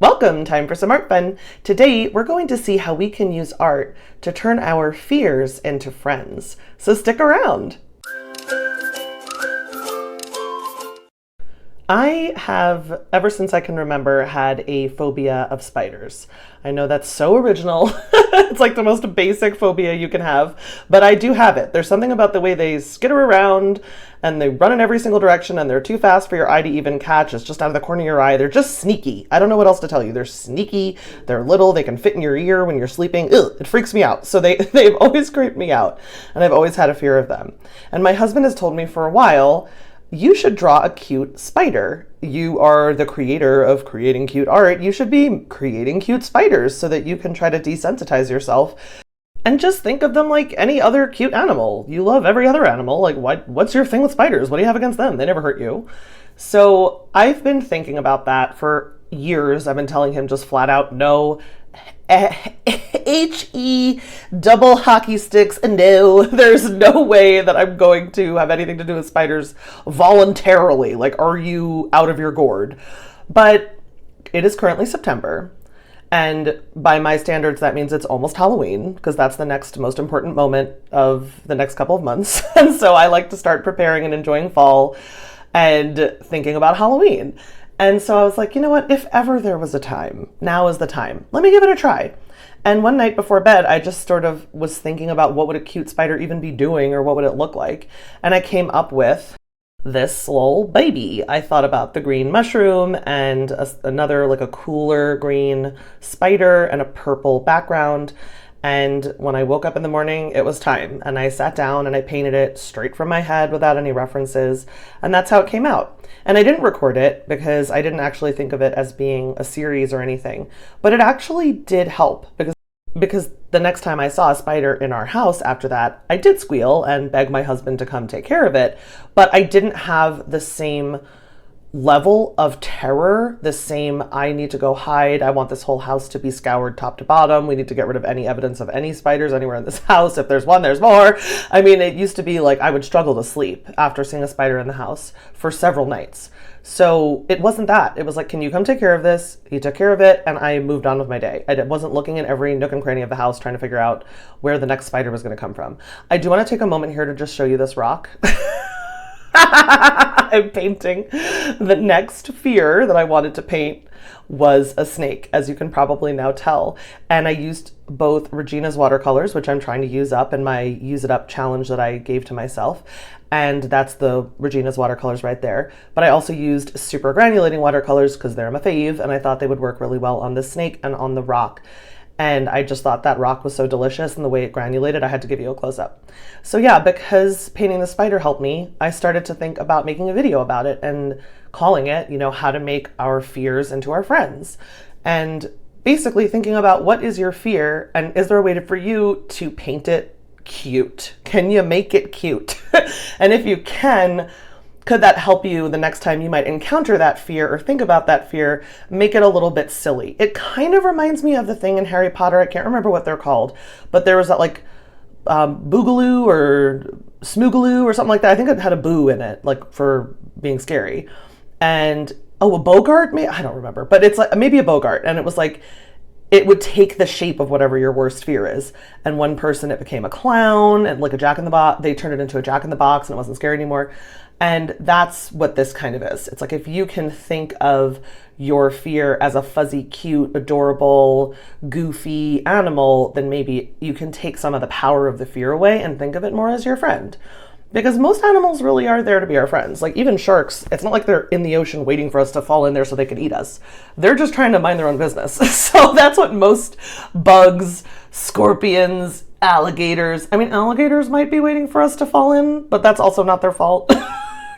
Welcome, time for some art fun. Today, we're going to see how we can use art to turn our fears into friends. So stick around. I have, ever since I can remember, had a phobia of spiders. I know that's so original. It's like the most basic phobia you can have, but I do have it. There's something about the way they skitter around and they run in every single direction and they're too fast for your eye to even catch. It's just out of the corner of your eye. They're just sneaky. I don't know what else to tell you. They're sneaky. They're little. They can fit in your ear when you're sleeping. Ugh, it freaks me out. So they've always creeped me out, and I've always had a fear of them. And my husband has told me for a while, you should draw a cute spider. You are the creator of creating cute art. You should be creating cute spiders so that you can try to desensitize yourself and just think of them like any other cute animal. You love every other animal. Like, what's your thing with spiders? What do you have against them? They never hurt you. So I've been thinking about that for years. I've been telling him just flat out, no. H-E double hockey sticks, no, there's no way that I'm going to have anything to do with spiders voluntarily. Like, are you out of your gourd? But it is currently September, and by my standards that means it's almost Halloween, because that's the next most important moment of the next couple of months. And so I like to start preparing and enjoying fall and thinking about Halloween. And so I was like, you know what, if ever there was a time, now is the time. Let me give it a try. And one night before bed, I just sort of was thinking about what would a cute spider even be doing, or what would it look like? And I came up with this little baby. I thought about the green mushroom and another, like a cooler green spider and a purple background. And when I woke up in the morning, it was time. And I sat down and I painted it straight from my head without any references. And that's how it came out. And I didn't record it because I didn't actually think of it as being a series or anything. But it actually did help because the next time I saw a spider in our house after that, I did squeal and beg my husband to come take care of it. But I didn't have the same level of terror, the same, I need to go hide, I want this whole house to be scoured top to bottom, we need to get rid of any evidence of any spiders anywhere in this house, if there's one, there's more. I mean, it used to be like I would struggle to sleep after seeing a spider in the house for several nights. So it wasn't that. It was like, can you come take care of this? He took care of it, and I moved on with my day. I wasn't looking in every nook and cranny of the house trying to figure out where the next spider was going to come from. I do want to take a moment here to just show you this rock. I'm painting. The next fear that I wanted to paint was a snake, as you can probably now tell. And I used both Regina's watercolors, which I'm trying to use up in my Use It Up challenge that I gave to myself. And that's the Regina's watercolors right there. But I also used super granulating watercolors because they're my fave, and I thought they would work really well on the snake and on the rock. And I just thought that rock was so delicious, and the way it granulated, I had to give you a close-up. So yeah, because painting the spider helped me, I started to think about making a video about it and calling it, how to make our fears into our friends. And basically thinking about, what is your fear, and is there a way for you to paint it cute? Can you make it cute? And if you can, could that help you the next time you might encounter that fear or think about that fear, make it a little bit silly? It kind of reminds me of the thing in Harry Potter. I can't remember what they're called, but there was that like Boogaloo or Smoogaloo or something like that. I think it had a boo in it, like for being scary. And a Bogart, maybe, I don't remember, but it's like maybe a Bogart. And it was like, it would take the shape of whatever your worst fear is. And one person, it became a clown, and like a Jack-in-the-Box, they turned it into a Jack-in-the-Box and it wasn't scary anymore. And that's what this kind of is. It's like, if you can think of your fear as a fuzzy, cute, adorable, goofy animal, then maybe you can take some of the power of the fear away and think of it more as your friend. Because most animals really are there to be our friends. Like even sharks, it's not like they're in the ocean waiting for us to fall in there so they could eat us. They're just trying to mind their own business. So that's what most bugs, scorpions, alligators, alligators might be waiting for us to fall in, but that's also not their fault.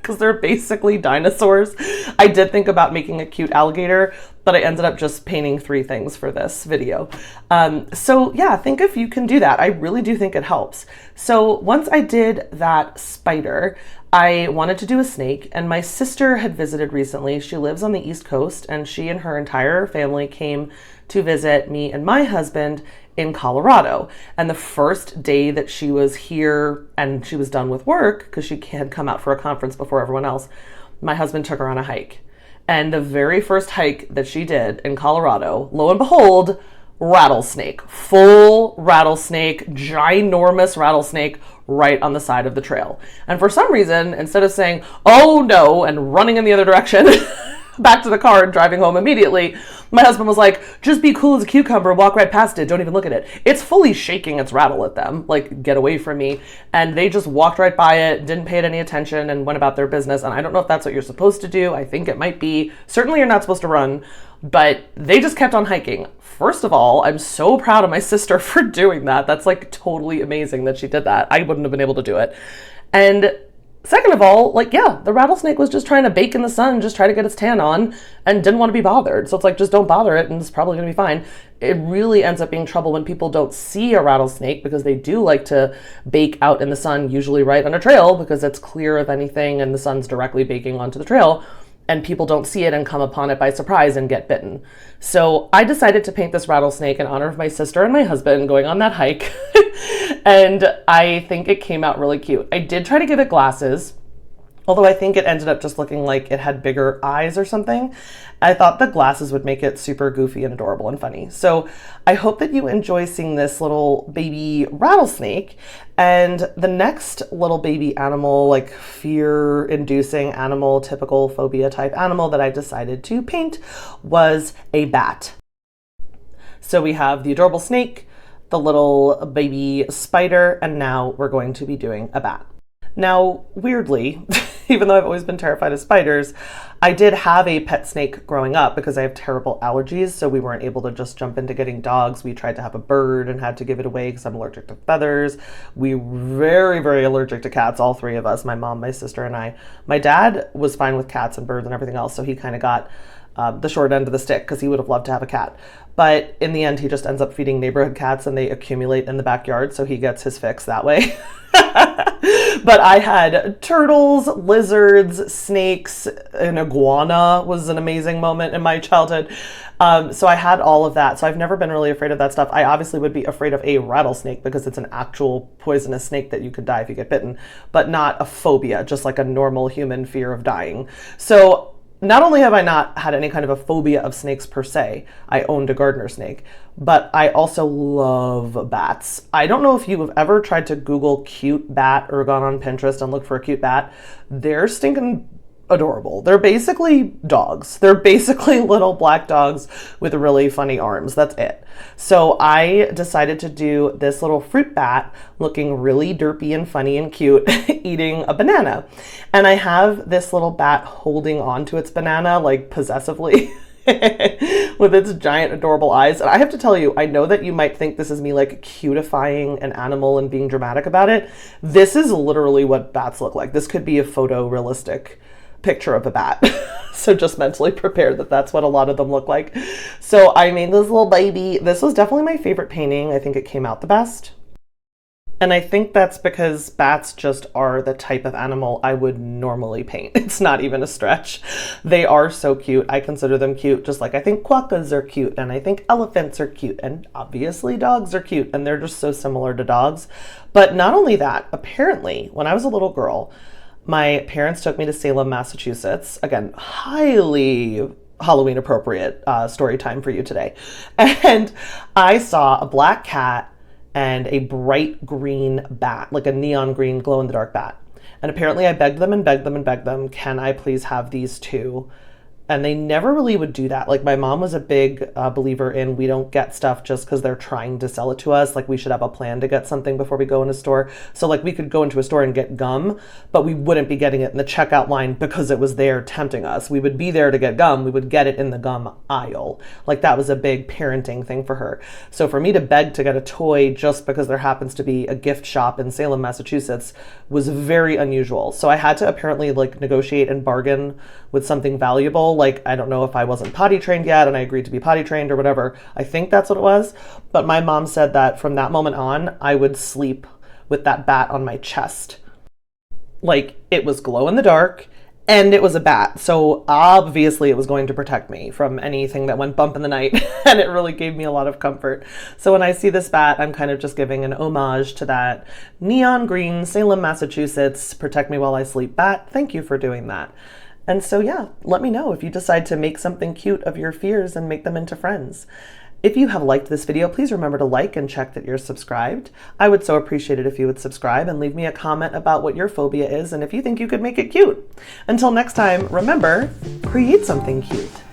Because they're basically dinosaurs. I did think about making a cute alligator, but I ended up just painting 3 things for this video. So yeah, think if you can do that. I really do think it helps. So once I did that spider, I wanted to do a snake, and my sister had visited recently. She lives on the East Coast, and she and her entire family came to visit me and my husband in Colorado. And the first day that she was here and she was done with work, because she had come out for a conference before everyone else, my husband took her on a hike. And the very first hike that she did in Colorado, lo and behold, rattlesnake, full rattlesnake, ginormous rattlesnake right on the side of the trail. And for some reason, instead of saying, oh no, and running in the other direction, back to the car and driving home immediately, my husband was like, just be cool as a cucumber, walk right past it, don't even look at it. It's fully shaking its rattle at them, like, get away from me. And they just walked right by it, didn't pay it any attention, and went about their business. And I don't know if that's what you're supposed to do. I think it might be. Certainly you're not supposed to run, but they just kept on hiking. First of all, I'm so proud of my sister for doing that. That's like totally amazing that she did that. I wouldn't have been able to do it. And second of all, like, yeah, the rattlesnake was just trying to bake in the sun, just try to get its tan on, and didn't want to be bothered. So it's like, just don't bother it, and it's probably going to be fine. It really ends up being trouble when people don't see a rattlesnake, because they do like to bake out in the sun, usually right on a trail, because it's clear of anything and the sun's directly baking onto the trail. And people don't see it and come upon it by surprise and get bitten. So I decided to paint this rattlesnake in honor of my sister and my husband going on that hike. And I think it came out really cute. I did try to give it glasses, although I think it ended up just looking like it had bigger eyes or something. I thought the glasses would make it super goofy and adorable and funny. So I hope that you enjoy seeing this little baby rattlesnake. And the next little baby animal, like fear-inducing animal, typical phobia type animal that I decided to paint was a bat. So we have the adorable snake, the little baby spider, and now we're going to be doing a bat. Now, weirdly, even though I've always been terrified of spiders, I did have a pet snake growing up because I have terrible allergies, so we weren't able to just jump into getting dogs. We tried to have a bird and had to give it away because I'm allergic to feathers. We were very, very allergic to cats, all three of us, my mom, my sister, and I. My dad was fine with cats and birds and everything else, so he kind of got the short end of the stick because he would have loved to have a cat. But in the end, he just ends up feeding neighborhood cats and they accumulate in the backyard, so he gets his fix that way. But I had turtles, lizards, snakes, an iguana was an amazing moment in my childhood. So I had all of that. So I've never been really afraid of that stuff. I obviously would be afraid of a rattlesnake because it's an actual poisonous snake that you could die if you get bitten, but not a phobia, just like a normal human fear of dying. So not only have I not had any kind of a phobia of snakes per se, I owned a gardener snake, but I also love bats. I don't know if you have ever tried to Google cute bat or gone on Pinterest and looked for a cute bat. They're stinking adorable. They're basically dogs. They're basically little black dogs with really funny arms. That's it. So I decided to do this little fruit bat looking really derpy and funny and cute eating a banana. And I have this little bat holding on to its banana like possessively with its giant adorable eyes. And I have to tell you, I know that you might think this is me like cutifying an animal and being dramatic about it. This is literally what bats look like. This could be a photorealistic picture of a bat. So just mentally prepared that that's what a lot of them look like. So I made this little baby. This was definitely my favorite painting. I think it came out the best. And I think that's because bats just are the type of animal I would normally paint. It's not even a stretch. They are so cute. I consider them cute, just like I think quokkas are cute, and I think elephants are cute, and obviously dogs are cute, and they're just so similar to dogs. But not only that, apparently, when I was a little girl, my parents took me to Salem, Massachusetts. Again, highly Halloween appropriate story time for you today. And I saw a black cat and a bright green bat, like a neon green glow in the dark bat. And apparently I begged them and begged them and begged them, can I please have these two? And they never really would do that. Like my mom was a big believer in we don't get stuff just because they're trying to sell it to us. Like we should have a plan to get something before we go in a store. So like we could go into a store and get gum, but we wouldn't be getting it in the checkout line because it was there tempting us. We would be there to get gum. We would get it in the gum aisle. Like that was a big parenting thing for her. So for me to beg to get a toy just because there happens to be a gift shop in Salem, Massachusetts was very unusual. So I had to apparently like negotiate and bargain with something valuable. Like, I don't know if I wasn't potty trained yet and I agreed to be potty trained or whatever. I think that's what it was. But my mom said that from that moment on, I would sleep with that bat on my chest. Like, it was glow in the dark and it was a bat. So obviously it was going to protect me from anything that went bump in the night. And it really gave me a lot of comfort. So when I see this bat, I'm kind of just giving an homage to that neon green Salem, Massachusetts, protect me while I sleep bat. Thank you for doing that. And so yeah, let me know if you decide to make something cute of your fears and make them into friends. If you have liked this video, please remember to like and check that you're subscribed. I would so appreciate it if you would subscribe and leave me a comment about what your phobia is and if you think you could make it cute. Until next time, remember, create something cute.